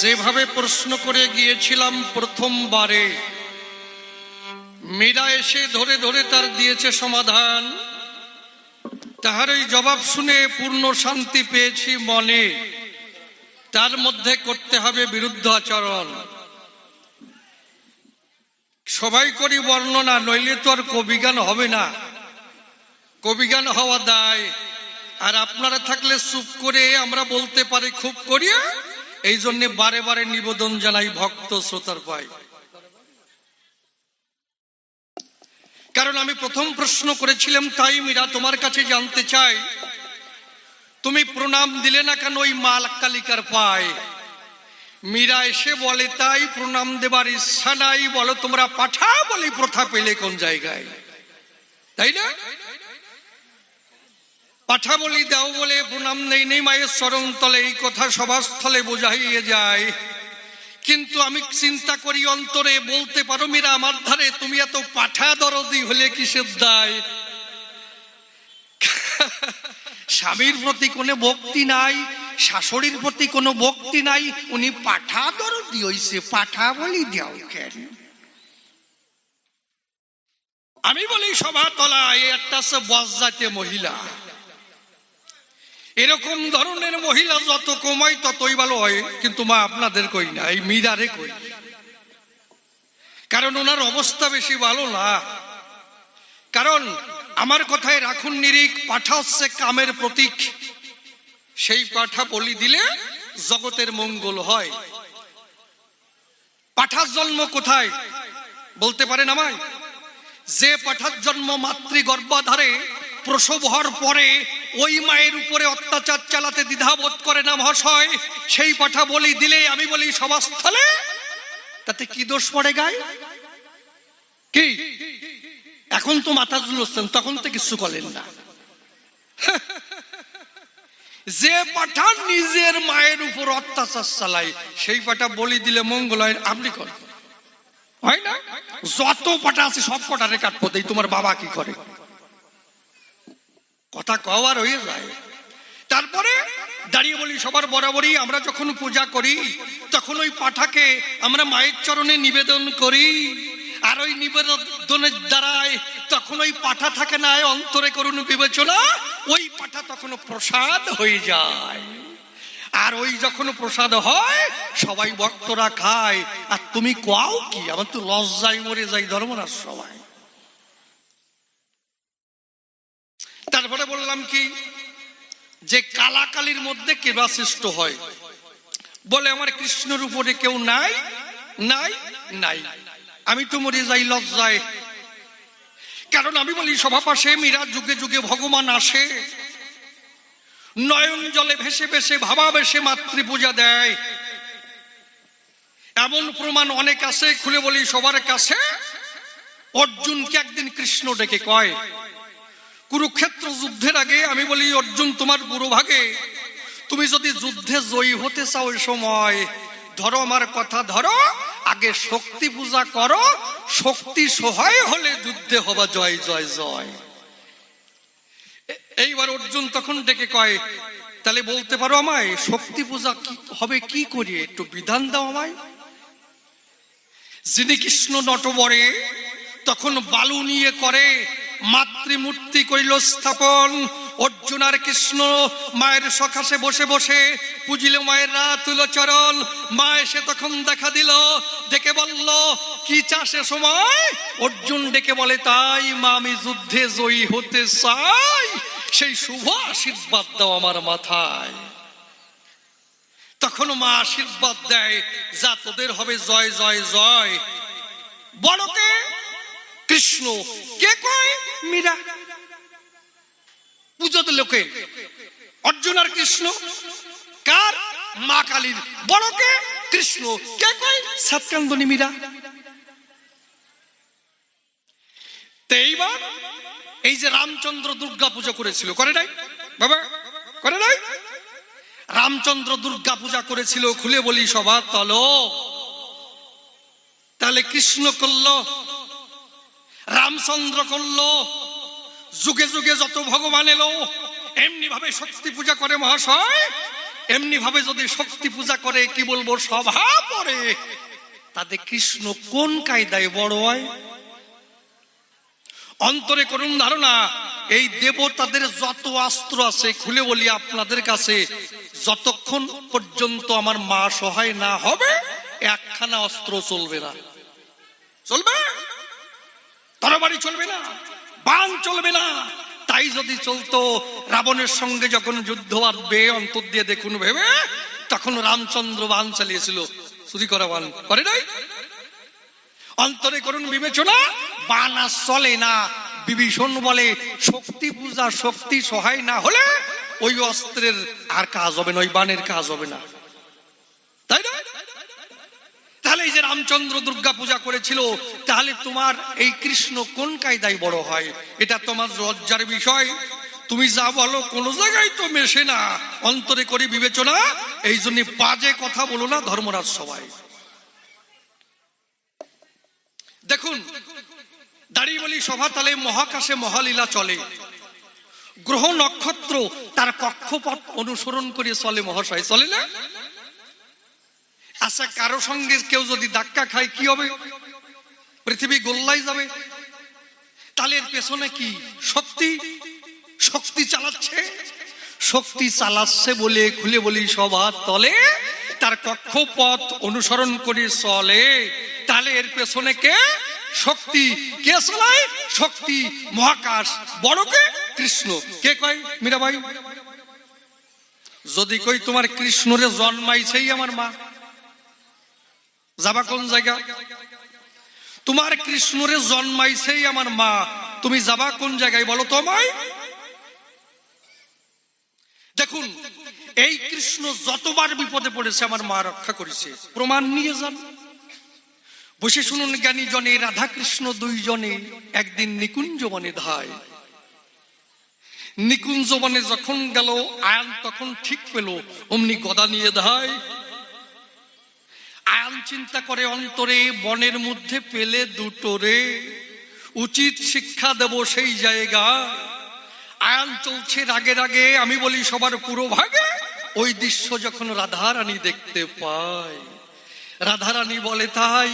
যেভাবে প্রশ্ন করে গিয়েছিলাম প্রথমবারে, মীরা এসে ধরে ধরে তার দিয়েছে সমাধান। তাহার ওই জবাব শুনে পূর্ণ শান্তি পেয়েছি মনে। তার মধ্যে করতে হবে বিরুদ্ধ আচরণ। সবাই করি বর্ণনা, নইলে তো আর কবিগান হবে না। কবিগান হওয়া দায়। আর আপনারা থাকলে চুপ করে আমরা বলতে পারি খুব করিয়া। এই জন্য বারে বারে নিবেদন জানাই ভক্ত শ্রোতার পাই। কারণ আমি প্রথম প্রশ্ন করেছিলাম, তাই মীরা তোমার কাছে জানতে চাই, তুমি প্রণাম দিলে না কেন ওই মা কালিকার পায়? মীরা এসে বলে, তাই প্রণাম দেবার ইচ্ছা নাই। বলো তোমরা পাঠা বলি প্রথা পেলে কোন জায়গায়? তাই না? পাঠা বলি দাও বলে প্রণাম নেই নেই মায়ের চরণ তলে, এই কথা সভাস্থলে বোঝাইয়ে যায়। কিন্তু আমি চিন্তা করি অন্তরে, বলতে পারো মীরা আমার ধারে, তুমি এত পাঠা দরদি হলে কিসের দায়? স্বামীর প্রতি কোনো ভক্তি নাই, শাশুড়ির প্রতি কোনো ভক্তি নাই, উনি পাঠা দরদি হইছে, পাঠা বলি দাও কেন? আমি বলি সভা তলায় একটা বজ্জাতীয় মহিলা, এরকম ধরনের মহিলা যত কমাই ততই ভালো হয়। কিন্তু মা আপনাদের কই না, এই মীরারে কই। কারণ ওনার অবস্থা বেশি ভালো না। কারণ আমার কথায় রাখুন নিরিখ, পাঠা হচ্ছে কামের প্রতীক। সেই পাঠা বলি দিলে জগতের মঙ্গল হয়। পাঠার জন্ম কোথায় বলতে পারেন আমায়? যে পাঠার জন্ম মাতৃগর্ভাধারে, প্রসব হওয়ার পরে ওই মায়ের উপরে অত্যাচার চালাতে দ্বিধাবোধ করে না মহাশয়, সেই পাঠা বলি দিলে আমি বলি সভাস্থলে, তাতে কি দোষ পড়ে গায়? কি এখন তো মাথা ঝুলছেন, তখন তো কিছু করেন না। যে পাঠা নিজের মায়ের উপর অত্যাচার চালায়, সেই পাঠা বলি দিলে মঙ্গল হয়। আপনি করেন হয় না? যত পাঠা আছে সব কটা রেকর্ড পদেই তোমার বাবা কি করে, কথা কওয়ার হয়ে যায়। তারপরে দাঁড়িয়ে বলি সবার বরাবরই আমরা যখন পূজা করি, তখন ওই পাঠাকে আমরা মায়ের চরণে নিবেদন করি। আর ওই নিবেদনের দ্বারায় তখন ওই পাঠা থাকে না অন্তরে করুন বিবেচনা, ওই পাঠা তখন প্রসাদ হয়ে যায়। আর ওই যখন প্রসাদ হয় সবাই ভক্তরা খায়। আর তুমি কোয়াও কি? আমার তো লজ্জায় মরে যাই ধর্মরাজ সবাই। তারপরে বললাম কি, যে কালাকালির মধ্যে কেবা সৃষ্ট হয়। বলে আমার কৃষ্ণের উপরে কেউ নাই নাই নাই। আমি তো মরে যাই লজ্জায়। কারণ আমি বলি সভা পাশে মীরা যুগে যুগে ভগবান আসে, নয়ন জলে ভেসে ভেসে ভাবা বেশে মাতৃ পূজা দেয়। এমন প্রমাণ অনেক আছে, খুলে বলি সবার কাছে। অর্জুনকে একদিন কৃষ্ণ ডেকে কয়, কুরুক্ষেত্র যুদ্ধের আগে, আমি বলি অর্জুন তোমার বুড়ো ভাগে, তুমি যদি যুদ্ধে জয়ী হতে চাও ওই সময় ধরো আমার কথা, ধরো আগে শক্তি পূজা করো, শক্তি সহায় হলে যুদ্ধে হবা জয় জয় জয়। এইবার অর্জুন তখন ডেকে কয়, তাহলে বলতে পারো আমায় শক্তি পূজা হবে কি করি, একটু বিধান দাও আমায়। যিনি কৃষ্ণ নটবরে তখন বালু নিয়ে করে মাতৃমূর্তি করিল স্থাপন। অর্জুন আর কৃষ্ণ মায়ের সখাসে বসে বসে পুজিল মায়ের রাতুল চরণ। মা এসে তখন দেখা দিল, ডেকে বলল কি চাষে সময়? অর্জুন ডেকে বলে, তাই মা আমি যুদ্ধে জয়ী হতে চাই, সেই শুভ আশীর্বাদ দাও আমার মাথায়। তখন মা আশীর্বাদ দেয়, যা তোদের হবে জয় জয় জয়। বড়কে কৃষ্ণ, কে কয়? মীরা। পুজো তো লোকে অর্জুন আর কৃষ্ণ। কার? মা কালীর। বড়কে কৃষ্ণ, কে কয়? সৎকান্দনী মীরা। এইবার এই যে রামচন্দ্র দুর্গা পূজা করেছিল, করে নাই বাবা? করে নাই? রামচন্দ্র দুর্গা পূজা করেছিল, খুলে বলি সভা তলো। তাহলে কৃষ্ণ করলো, রামচন্দ্র করলো, যুগে যুগে যত ভগবান এলো এমনি ভাবে শক্তি পূজা করে মহাশয়। এমনি ভাবে যদি শক্তি পূজা করে, কি বলবো, সভা পড়ে, তাতে কৃষ্ণ কোন কায়দায় বড় হয়? অন্তরে করুন ধারণা, এই দেবতাদের যত অস্ত্র আছে, খুলে বলি আপনাদের কাছে, যতক্ষণ পর্যন্ত আমার মা সহায় না হবে একখানা অস্ত্র চলবে না। চলবে? তরবারি চলবে না, বাণ চলবে না। তাই যদি চলতো, রাবণের সঙ্গে যখন যুদ্ধ বাঁধবে, অন্তর দিয়ে দেখুন ভেবে, তখন রামচন্দ্র বাণ চালিয়েছিল, চুরি করা বাণ করে নাই? অন্তরে করুন বিবেচনা, বাণ আর চলে না। বিভীষণ বলে শক্তি পূজা, শক্তি সহায় না হলে ওই অস্ত্রের আর কাজ হবে না, ওই বাণের কাজ হবে না, তাই না? তাহলে এই যে রামচন্দ্র দুর্গা পূজা করেছিল, তাহলে তোমার এই কৃষ্ণ কোন কায়দায় বড় হয়? এটা তোমার লজ্জার বিষয়। তুমি যা বলো কোন জায়গায় তো মেশে না। অন্তরে করে বিবেচনা, এই জন্য বাজে কথা বলো না ধর্মরাজ সবাই। দেখুন, দাঁড়িয়ে বলি সভাতলে মহাকাশে মহালীলা চলে। গ্রহ নক্ষত্র তার কক্ষপথ অনুসরণ করে চলে মহাশয়, চলে না? আচ্ছা, কারো সঙ্গে কেউ যদি ধাক্কা খায় কি হবে? পৃথিবী গোল্লাই যাবে। তাহলে এর পেছনে কি? শক্তি। শক্তি চালাচ্ছে, শক্তি চালাচ্ছে বলে খুলে বলি সবার তলে তার কক্ষপথ অনুসরণ করে চলে। তাহলে এর পেছনে কে? শক্তি। কে চালায়? শক্তি। মহাকাশ বড় কে? কৃষ্ণ। কে কয়? মীরাবাই। যদি কই তোমার কৃষ্ণরে জন্মাইছেই আমার মা, যাবা কোন জায়গা? তোমার কৃষ্ণরে জন্মাইছেই আমার মা, তুমি যাবা কোন জায়গায় বলো তো আমায়? দেখুন, এই কৃষ্ণ যতবার বিপদে পড়েছে আমার মা রক্ষা করেছে, প্রমাণ নিয়ে যান। বসে শুনুন জ্ঞানী জনে, রাধা কৃষ্ণ দুইজনে একদিন নিকুঞ্জ বনে ধায়। নিকুঞ্জ বনে যখন গেল, আয়ান তখন ঠিক পেল, অমনি গদা নিয়ে ধায়। আয়ান চিন্তা করে অন্তরে, বনের মধ্যে পেলে দুটো রে, উচিত শিক্ষা দেব সেই জায়গা। আয়ান চলছে রাগে রাগে, আমি বলি সবার পুরো ভাগে। ওই দৃশ্য যখন রাধারানী দেখতে পায়, রাধারানী বলে তাই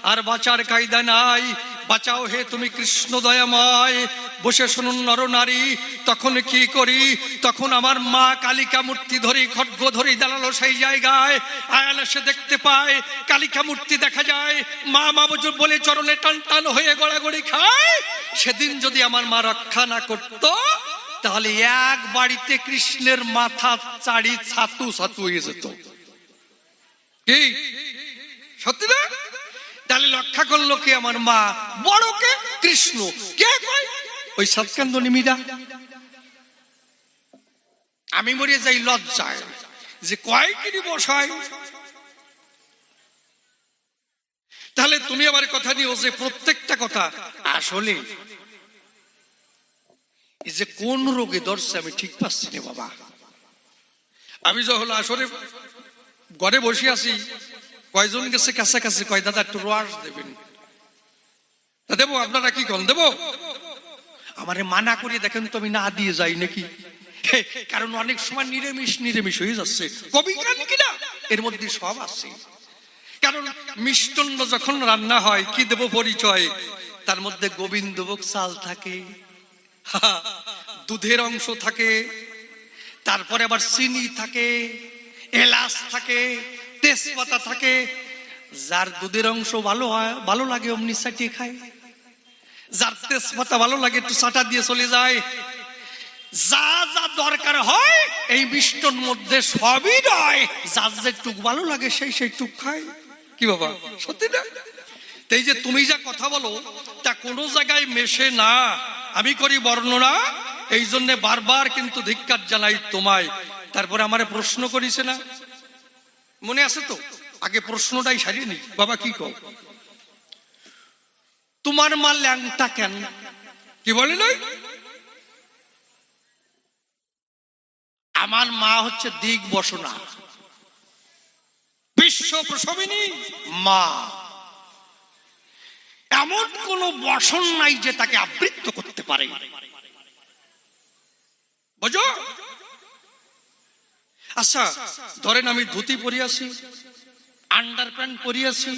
আর বাঁচার কায়দা নাই, বাঁচাও হে তুমি কৃষ্ণ দয়াময়। বসে শুনুন নর নারী, তখন কি করি? তখন আমার মা কালিকা মূর্তি ধরে, খड्ग ধরে দাঁড়ালো সেই জায়গায়। আয়ান এসে দেখতে পায় কালিকা মূর্তি দেখা যায়, মা মা বলে চরণে টান টান হয়ে গড়াগড়ি খায়। সেদিন যদি আমার মা রক্ষা না করতো, তাহলে এক বাড়িতে কৃষ্ণের মাথা চাড়ি ছাতু ছাতু হয়ে যেত। কি সত্যি না? তাহলে রক্ষা করলো কে? আমার মা। বড় কে? কৃষ্ণ। কে কয়? ওই সৎকান্দনী মীরা। আমি মরে যাই লজ্জায় যে কয় কিনি বসায়। তাহলে তুমি আবার কথা নিও যে প্রত্যেকটা কথা আসলে এই যে কোন রোগে ধরছে আমি ঠিক পাচ্ছি না বাবা। আমি যখন আসলে ঘরে বসে আছি, কয়জন গেছে কাছাকাছি, কয় দাদা একটু রস দেবেন। দেবো, আপনারা কি করেন? দেবো। আমারে মানা করে দেখেন তো আমি না দিয়ে যাই নাকি? কারণ অনেক সময় নিরামিষ নিরামিষ হয়ে যাচ্ছে। কবি গান কিনা এর মধ্যে সব আছে। কারণ মিষ্টান্ন যখন রান্না হয়, কি দেব পরিচয়? তার মধ্যে গোবিন্দভোগ চাল থাকে, দুধের অংশ থাকে, তারপরে আবার চিনি থাকে, এলাচ থাকে, তেজপাতা থাকে। যার দুধের অংশ ভালো হয়, ভালো লাগে অমনি চাটিয়ে খায়। যার তেজপাতা ভালো লাগে একটু চাটা দিয়ে চলে যায়। যা যা দরকার হয় এই মিষ্টর মধ্যে সবই নয়, যার যে টুক ভালো লাগে সেই সেই টুক খায়। কি বাবা সত্যি না? এই যে তুমি যা কথা বলো তা কোনো জায়গায় মেশে না। আমি করি বর্ণনা, এই জন্য বারবার কিন্তু ধিক্কার জানাই তোমায়। তারপরে আমারে প্রশ্ন করিছে না, মনে আছে তো? আগে প্রশ্নটাই সারিয়ে নি। বাবা কি কও? তোমার মা ল্যাংটা কেন? কি বলে নাই? আমার মা হচ্ছে দিক বসনা, বিশ্ব প্রসবিনী মা। এমন কোন বসন নাই যে তাকে আবৃত্ত করতে পারে, বুঝো? আচ্ছা ধরেন আমি ধুতি পরিয়াছি, আন্ডার প্যান্ট পরিয়াছি,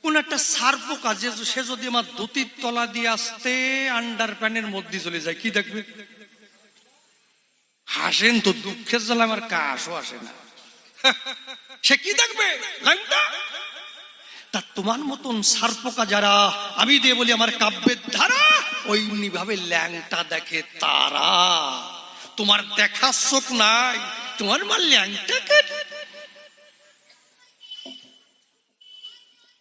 কোন একটা সার্প কাজে সে যদি আমার ধুতির তলা দিয়ে আসতে আন্ডার প্যান্টের মধ্যে চলে যায়, কি দেখবে? হাসেন তো, দুঃখের জ্বালা আমার কাশও আসে না। সে কি দেখবে? তা তোমার মতন সার্পকা যারা আমি দিয়ে বলি আমার কাব্যের ধারা, ওইমনি ভাবে ল্যাংটা দেখে তারা। তোমার দেখার চোখ নাই, তোমার মা ল্যাংটা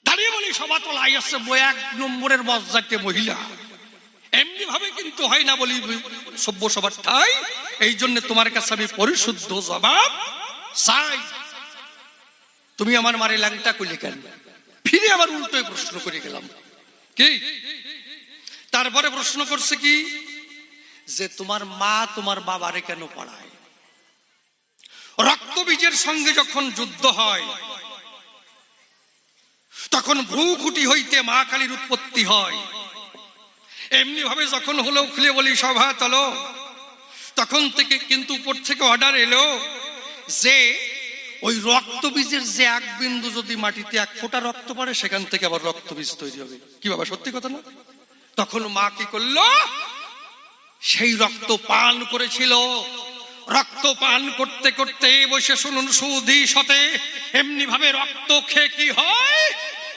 দাঁড়িয়ে বলি সভা তোলাই আসছে বই 1 নম্বরের মজ্জাতে মহিলা। এমনি ভাবে কিন্তু হয় না বলি সভ্য সবার ঠাই। এই জন্য তোমার কাছে আমি পরিশুদ্ধ জবাব চাই। তুমি আমার মারে ল্যাংটা কইলে কেন? ফিরে আবার উল্টোই প্রশ্ন করে গেলাম। কি তারপরে প্রশ্ন করছে কি যে তোমার মা তোমার বাবারে কেন পড়ায়? রক্তবীজের সঙ্গে যখন যুদ্ধ হয় তখন ভ্রুকুটি হইতে মা কালীর উৎপত্তি হয়। এমনি ভাবে যখন হলো খুলে বলি সভা চলো, তখন থেকে কিন্তু উপর থেকে অর্ডার এলো যে ওই রক্তবীজের যে 1 বিন্দু যদি মাটিতে 1 ফোঁটা রক্ত পড়ে সেখান থেকে আবার রক্তবীজ তৈরি হবে। কি বাবা সত্যি কথা না? তখন মা কি করলো? সেই রক্ত পান করেছিল। রক্ত পান করতে করতে বসে শুনুন সুধী সতে, এমনি ভাবে রক্ত খেয়ে কি হয়?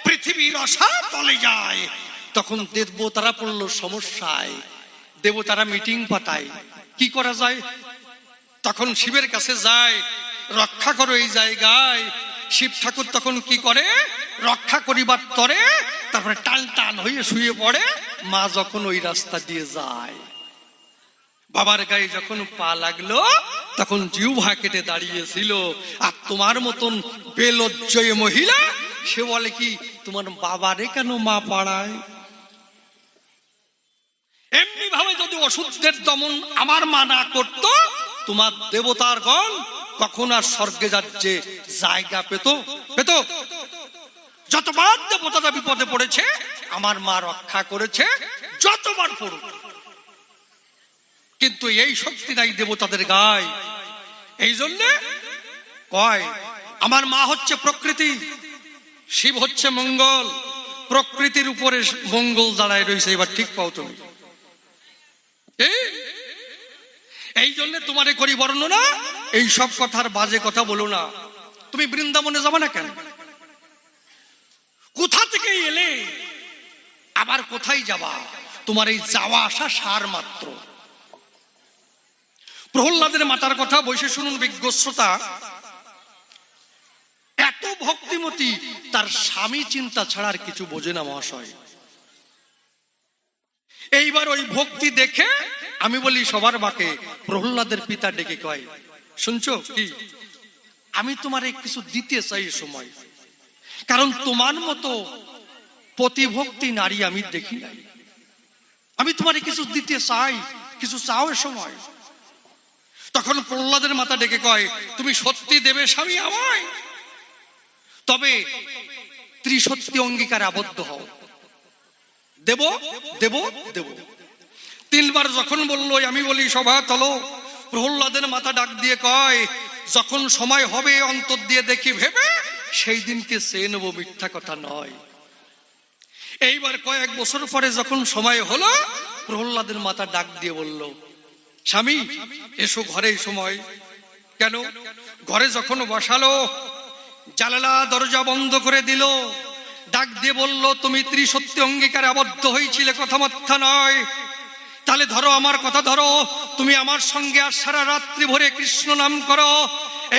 পৃথিবীর রসা তলে যায়। তখন দেবতারা পড়লো সমস্যায়, দেবতারা মিটিং পাতায় কি করা যায়। তখন শিবের কাছে যায়, রক্ষা করো এই জায়গায়। শিব ঠাকুর তখন কি করে? রক্ষা করিবার তরে তারপরে টান টান হয়ে শুয়ে পড়ে। মা যখন ওই রাস্তা দিয়ে যায়, বাবার গায়ে যখন পা লাগলো তখন জিহ্বা কেটে দাঁড়িয়েছিল। আর তোমার মতন বেলজ্জয় মহিলা সে বলে কি তোমার বাবারে কেন মা পাড়ায়? এমনি ভাবে যদি অশুদ্ধের দমন আমার মা না করত, তোমার দেবতার গণ কখন আর স্বর্গে যাচ্ছে জায়গা পেত? যতবার দেবতারা বিপদে পড়েছে আমার মা রক্ষা করেছে, যতবার পড়ুক। কিন্তু এই শক্তি নাই দেবতাদের গায়ে। এই জন্য কয় আমার মা হচ্ছে প্রকৃতি, শিব হচ্ছে মঙ্গল। প্রকৃতির উপরে মঙ্গল দাঁড়ায় রয়েছে। এবার ঠিক পাও তুমি? এই জন্য তোমারে করি বর্ণনা। এই সব কথার বাজে কথা বলো না। তুমি বৃন্দাবনে যাবে না কেন? কোথা থেকে এলে আবার কোথায় যাবা? তোমার এই যাওয়া আসা সার মাত্র। প্রহ্লাদের মাতার কথা বসে শুনুন বিজ্ঞ শ্রোতা। এত ভক্তিমতী, তার স্বামী চিন্তা ছাড়া আর কিছু বোঝে না মহাশয়। এইবার ওই ভক্তি দেখে আমি বলি সবার বাকে প্রহ্লাদের পিতা ডেকে কয়, শুনছো কি? আমি তোমারে কিছু দিতে চাই সময়, কারণ তোমার মতো প্রতিভক্তি নারী আমি দেখি নাই। আমি তোমারে কিছু দিতে চাই, কিছু চাও এ সময়। তখন প্রহ্লাদের মাতা ডেকে কয়, তুমি সত্যি দেবে স্বামী আমায়? তবে ত্রিসত্যি অঙ্গীকার আবদ্ধ হও। দেব দেব দেব। 3 বার যখন বললো, আমি বলি সভা চলো। প্রহ্লাদের মাতা ডাক দিয়ে কয়, যখন সময় হবে অন্তর দিয়ে দেখি ভেবে সেই দিনকে চেয়ে নেবো, মিথ্যা কথা নয়। এইবার কয়েক বছর পরে যখন সময় হলো, প্রহ্লাদের মাতা ডাক দিয়ে বলল, স্বামী এসো ঘরে। এই সময় কেন? ঘরে যখন বসালো, জানালা দরজা বন্ধ করে দিল, ডাক দিয়ে বলল, তুমি ত্রিসত্যি অঙ্গীকারে আবদ্ধ হয়েছিলে, কথা মিথ্যা নয়। তাহলে ধরো আমার কথা ধরো, তুমি আমার সঙ্গে আর সারা রাত্রি ভরে কৃষ্ণ নাম করো।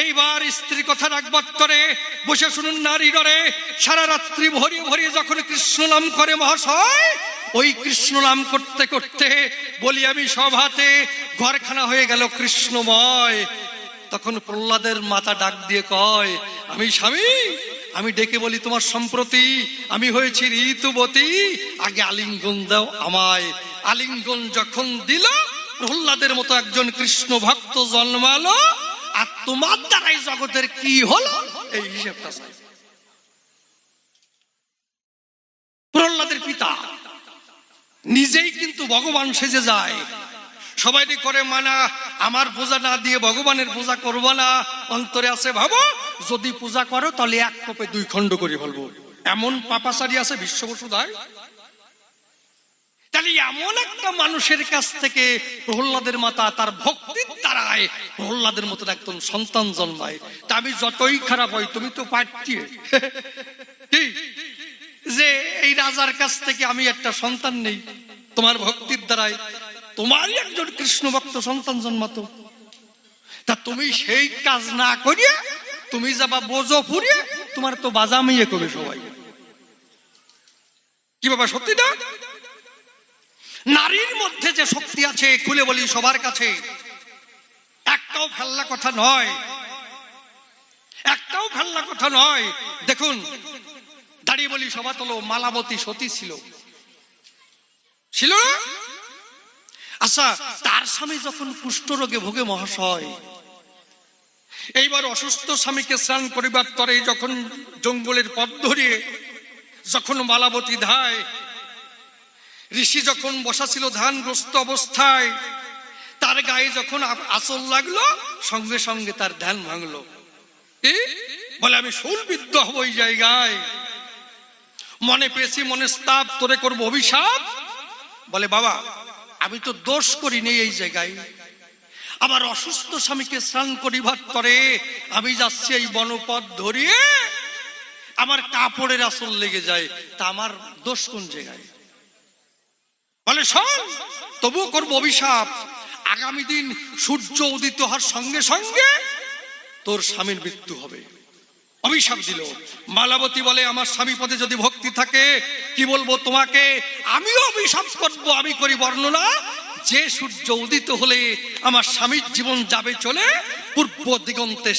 এইবার স্ত্রী কথা রাখবার তরে বসে শুনুন নারী ডরে সারা রাত্রি ভরিয়ে ভরিয়ে যখন কৃষ্ণ নাম করে মহাশয়, ওই কৃষ্ণ নাম করতে করতে বলি আমি সভাতে ঘরখানা হয়ে গেল কৃষ্ণময়। তখন প্রহ্লাদের মাতা ডাক দিয়ে কয়, আমি স্বামী, আমি ডেকে বলি তোমার সম্প্রতি আমি হয়েছি ঋতুবতী, আগে আলিঙ্গন দাও আমায়। আলিঙ্গন যখন দিল, প্রহ্লাদের মতো একজন কৃষ্ণ ভক্ত জন্মালো। আর তোমার দ্বারাই জগতের কি হলো এই হিসেবটা চাই। প্রহ্লাদের পিতা নিজেই কিন্তু ভগবান সেজে যায়, সবাই করে মানা, আমার পূজা না দিয়ে ভগবানের পূজা করবো না। অন্তরে আছে ভাবো, যদি পূজা করো তাহলে এক কোপে দুই খণ্ড করে ফেলবো। এমন পাপাচারী আছে বিশ্ববসুধায়। তাহলে এমন একটা মানুষের কাছ থেকে প্রহ্লাদের মাতা তার ভক্তির দ্বারায় প্রহ্লাদের মতো একদম সন্তান জন্মায়। তা আমি যতই খারাপ হই, তুমি তো পারতি যে এই রাজার কাছ থেকে আমি একটা সন্তান নেই, তোমার ভক্তির দ্বারায় তোমারই একজন কৃষ্ণ ভক্ত সন্তান জন্মাতো। তা তুমি সেই কাজ না করিয়া তুমি যাবা বোঝো ফুরিয়ে, তোমার তো বাজামিয়ে করবে সবাই। কি বাবা সত্যি না? নারীর মধ্যে যে শক্তি আছে খুলে বলি সবার কাছে, একটাও ফেললা কথা নয়, একটাও ফেললা কথা নয়। দেখুন, দাঁড়িয়ে বলি সভা তোলো, মালাবতী সতী ছিল, ছিল না? আচ্ছা, তার স্বামী যখন কুষ্ঠরোগে ভোগে মহাশয়, এইবার অসুস্থ স্বামীকে স্নান করিবার তরে যখন জঙ্গলের পথ ধরিয়ে যখন মালাবতী ধায়, ঋষি যখন বসা ছিল ধ্যানগ্রস্ত অবস্থায়, তার গায়ে যখন আঁচল লাগলো, সঙ্গে সঙ্গে তার ধ্যান ভাঙলো। বলে আমি শূলবিদ্ধ হব এই জায়গায়, মনে পেয়েছি মনস্তাপ, তোরে করবো অভিশাপ। বলে বাবা আমি তো দোষ করি নেই এই জায়গায়, আমার অসুস্থ স্বামীকে স্নান করিবার তরে আমি যাচ্ছি এই বনপথ ধরিয়ে, আমার কাপড়ের আঁচল লেগে যায়, তা আমার দোষ কোন জায়গায়? বলে শোন, তবুও করবো অভিশাপ, আগামী দিন সূর্য উদিত হওয়ার সঙ্গে সঙ্গে তোর স্বামীর মৃত্যু হবে। অভিশাপ দিল। মালাবতী বলে আমার স্বামী পদে যদি ভক্তি থাকে, কি বলবো তোমাকে, আমিও অভিশাপ করবো। আমি করি বর্ণনা, যে সূর্য উদিত হলে আমার স্বামীর জীবন যাবে চলে, পূর্ব দিগন্তে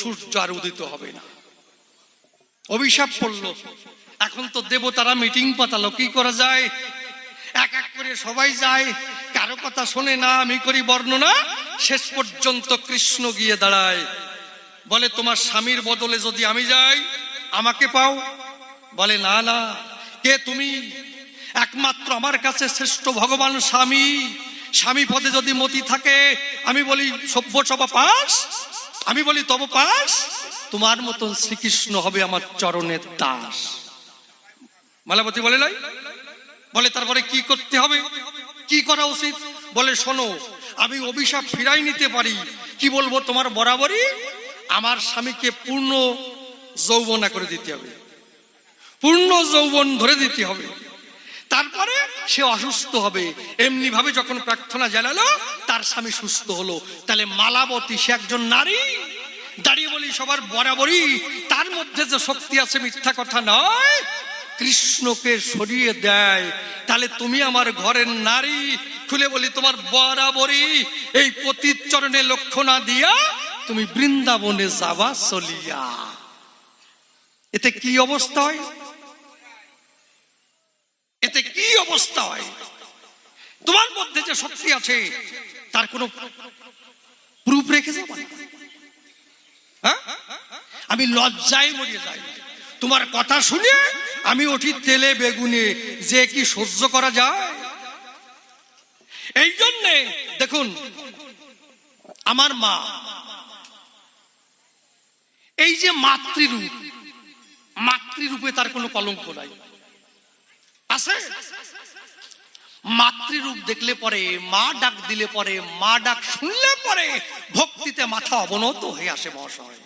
সূর্য আর উদিত হবে না। অভিশাপ পড়লো। এখন তো দেবতারা মিটিং পাতালো, কি করা যায়? এক এক করে সবাই যায়, কারো কথা শোনে না। আমি করি বর্ণনা, শেষ পর্যন্ত কৃষ্ণ গিয়ে দাঁড়ায়, বলে তোমার স্বামীর বদলে যদি আমি যাই আমাকে পাও? বলে না না, কে তুমি? একমাত্র আমার কাছে শ্রেষ্ঠ ভগবান স্বামী, স্বামী পদে যদি মতি থাকে, আমি বলি সভ্য সভা পাস, আমি বলি তব পাস, তোমার মতন শ্রীকৃষ্ণ হবে আমার চরণের দাস। মালাবতী বলে নাই? বলে তারপরে কি করতে হবে, কি করা উচিত? বলে শোনো, আমি অভিশাপ ফিরাই নিতে পারি। কি বলবো তোমার বরাবরই আমার স্বামীকে পূর্ণ যৌবনা করে দিতে হবে, পূর্ণ যৌবন ধরে দিতে হবে, তারপরে সে অসুস্থ হবে। এমনি ভাবে যখন প্রার্থনা জানালো, তার স্বামী সুস্থ হলো। তাহলে মালাবতী সে একজন নারী। দাঁড়িয়ে বলি সবার বরাবরই তার মধ্যে যে শক্তি আছে মিথ্যা কথা নয়, কৃষ্ণকে সরিয়ে দেয়। তাহলে তুমি আমার ঘরের নারী। খুলে বলি তোমার বরাবরই এই পতির চরণে লক্ষ্য না দিয়া তুমি বৃন্দাবনে যাবা চলিয়া। এতে কি অবস্থা হয়? এতে কি অবস্থা হয়? তোমার মধ্যে যে শক্তি আছে তার কোনো প্রুফ রেখে যাবো? হ্যাঁ, আমি লজ্জায় মরিয়ে যাই। তোমার কথা শুনে আমি উঠি তেলে বেগুনে, যে কি সহ্য করা যায়? এই জন্যে দেখুন, আমার মা এই যে মাতৃরূপ, মাতৃরূপে তার কোনো কলঙ্ক নাই, আছে? মাতৃরূপ দেখলে পরে, মা ডাক দিলে পরে, মা ডাক শুনলে পরে ভক্তিতে মাথা অবনত হয়ে আসে মহাশয়।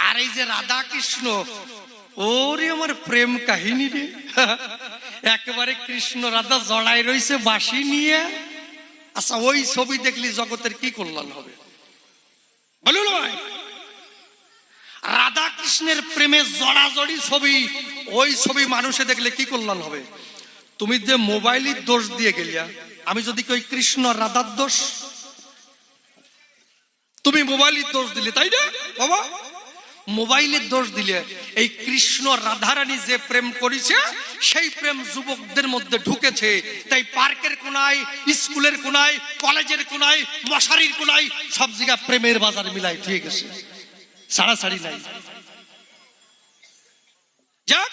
আর এই যে রাধা কৃষ্ণ, ওরে আমার প্রেম কাহিনী রে, একেবারে কৃষ্ণ রাধা জড়াই রয়েছে বাঁশি নিয়ে। আচ্ছা, ওই ছবি দেখলি জগতের কি কল্যাণ হবে বলুন ভাই? রাধা কৃষ্ণের প্রেমে জড়াজড়ি ছবি, ওই ছবি মানুষে দেখলে কি কল্যাণ হবে? তুমি যে মোবাইলের দোষ দিয়ে গেলিয়া, আমি যদি কই কৃষ্ণ রাধার দোষ, তুমি মোবাইলের দোষ দিলে, তাই না বাবা? মোবাইলের দোষ দিলে এই কৃষ্ণ রাধারানী যে প্রেম করেছে সেই প্রেম যুবকদের মধ্যে ঢুকেছে। তাই পার্কের কোনায়, স্কুলের কোনায়, কলেজের কোনায়, মশারির কোনায় সব জায়গায় প্রেমের বাজার মিলাই ঠিক গেছে, ছাড়াছাড়ি নাই। যাক,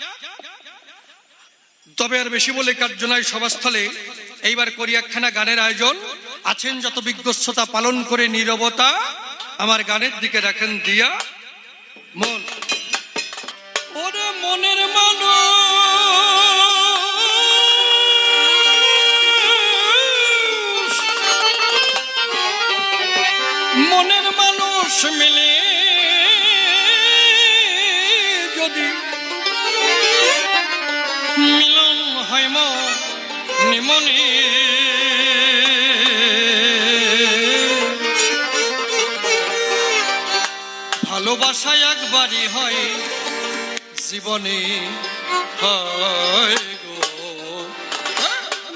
তবে আর বেশি বলে কার্য নয় সভাস্থলে। এইবার করি একখানা গানের আয়োজন। আছেন যত বিজ্ঞস্বতা পালন করে নীরবতা আমার গানের দিকে রাখেন দিয়া মন। ওরে মনের মানুষ, মনের মানুষ মিলে যদি মিলন হয় মনে, ভালোবাসা একবারই হয় জীবনে হয় গো,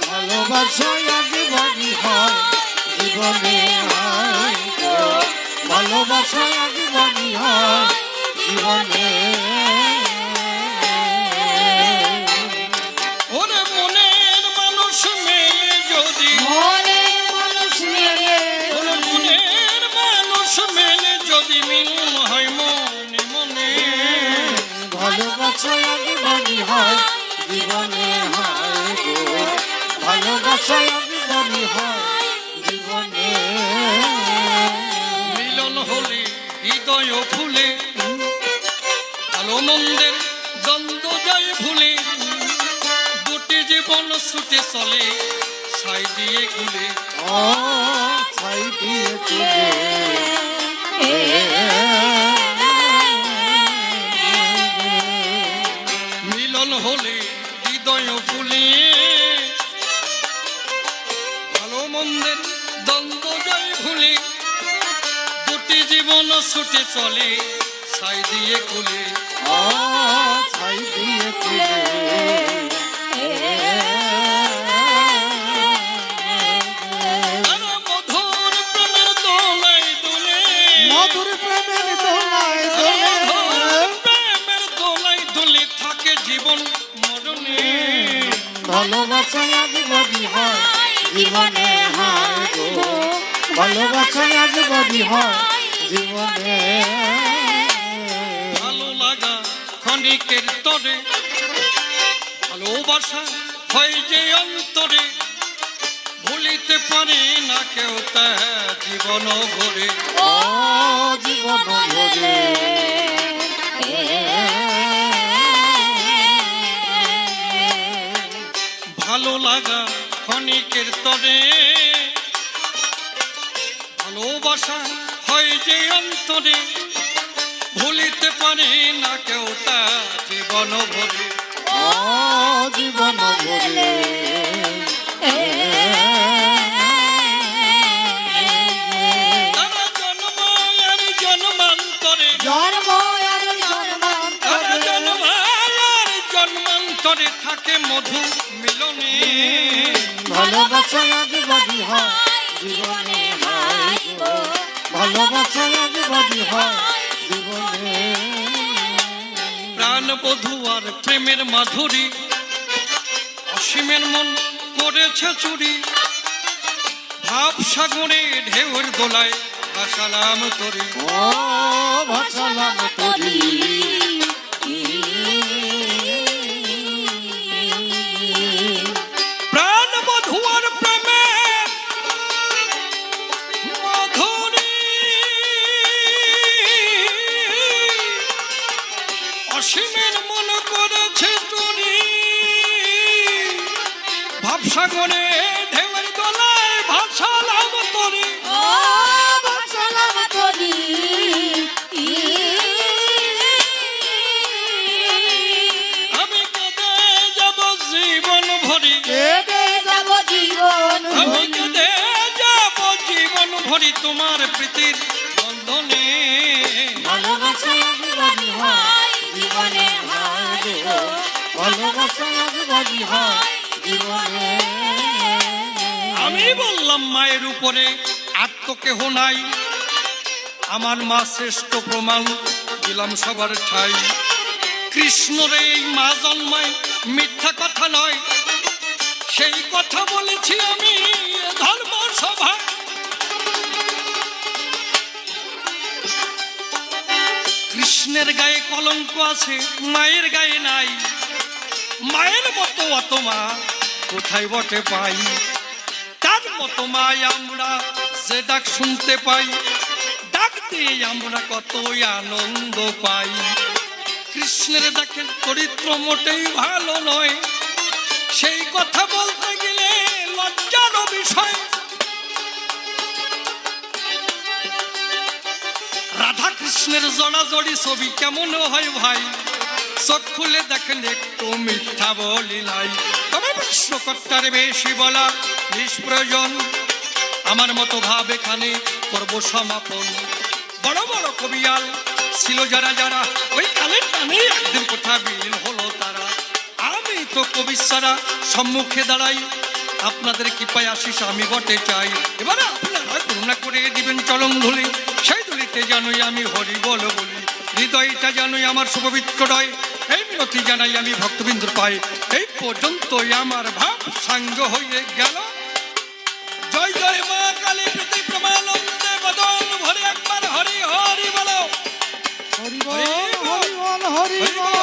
ভালোবাসা একবারই হয় জীবনে হয় গো, ভালোবাসা একবারই হয় জীবনে। ওরে মনের মানুষ মেলে যদি, মনের মানুষ মেলে, ওরে মনের মানুষ মেলে যদি মিলন হয় মনে মনে, ভালোবাসা একবারই হয় জীবনে হয় গো, ভালোবাসা একবারই হয় জীবনে। মিলন হলে হৃদয় ফুলে, ভালো মন্দের দ্বন্দ্ব যায় ভুলে, দুটি জীবন ছুটে চলে ছাই দিয়ে কুলে। ও ছাই দিয়ে তুলে মিলন হলে হৃদয় ফুলে, ভালো মন্দের দ্বন্দ্ব যায় ভুলে, দুটি জীবন ছুটে চলে ছাই দিয়ে কুলে। ও ছাই দিয়ে তুলে তারা মধুর প্রেমের দোলায় দোলে, মধুর প্রেমের দোলায় দোলে, মধুর প্রেমের দোলায় দোলে থাকে জীবন মরণে, ভালোবাসা একবারই হয় জীবনে হয় গো, ভালোবাসা একবারই হয় জীবনে। ভালো লাগা ক্ষণিকের তরে, ভালোবাসা হয় যে অন্তরে, ভুলিতে পারে না কেউ তা জীবন ভরে। ও জীবন ভরে ভালো লাগা ক্ষণিকের তরে, ভালোবাসা হয় যে অন্তরে, ভুলিতে পারে না কেউ তা জীবন ভরে। ও জীবন ভরে তারা জন্ম আর জন্মান্তরে, জন্ম আর তারা জন্মান্তরে, জন্ম আর জন্মান্তরে থাকে মধু মিলনে, ভালোবাসা একবারই হয় জীবনে হয় গো, ভালোবাসা একবারই হয় জীবনে। প্রাণ বধূ আর প্রেমের মাধুরী, অসীমের মন করেছে চুরি, ভাব সাগরে ঢেউর দোলায় ভাসালাম তরি। ও ভাসালাম তরি প্রাণ বধূ আর প্রেমের মাধুরী, অসীমের মন করেছে চুরি, ভাবসাগরে ঢেউর দোলায় ভাসালাম তরি। ও ভাসালাম তরি আমি কেঁদে যাব জীবন ভরি, কেঁদে যাব জীবন আমি ভরি, কেঁদে যাব জীবন ভরি তোমার প্রীতির বন্ধনে, ভালোবাসা একবারই হয় জীবনে হয় গো, ভালোবাসা একবারই হয় জীবনে। আমি বললাম মায়ের উপরে আর তো কেহ নাই, আমার মা শ্রেষ্ঠ প্রমাণ দিলাম সবার ঠাই। কৃষ্ণরে এই মা জন্মায় মিথ্যা কথা নয়, সেই কথা বলেছি আমি ধর্ম সভায়। কৃষ্ণের গায়ে কলঙ্ক আছে, মায়ের গায়ে নাই, মায়ের মতো অত মা কোথায় বটে পাই। তার তার মতো মায় আমরা যে ডাক শুনতে পাই, ডাক দিয়ে আমরা কতই আনন্দ পাই। কৃষ্ণের ডাকের চরিত্র মোটেই ভালো নয়, সেই কথা বলতে গেলে লজ্জার বিষয়। রাধা কৃষ্ণের জড়াজড়ি ছবি কেমন হয় ভাই, চোখ খুলে দেখেন একটু মিথ্যা বলি নাই। তবে প্রশ্নকর্তার বেশি বলা নিষ্প্রয়োজন, আমার মতো ভাব এখানে করব সমাপন। বড় বড় কবিয়াল ছিল যারা যারা, ওই কালের টানে একদিন কোথা বিলীন হলো তারা। আমি তো কবি ছাড়া সম্মুখে দাঁড়াই, আপনাদের কৃপায় আশিস আমি বটে চাই। এবারে আপনারা করুণা করে দিবেন চরণ ধুলি, সেই ধুলিতে জানোই আমি হরি বল বলি। হৃদয়টা জানোই আমার শুভবিত্র রয়, এই মিনতি জানাই আমি ভক্তবিন্দুর পাই। এই পর্যন্তই আমার ভাব সাঙ্গ হয়ে গেল। জয় জয় মা কালী প্রীতি প্রমানন্দে বদন ভরে একবার হরি হরি বলো। হরি বল হরি বল হরি বল।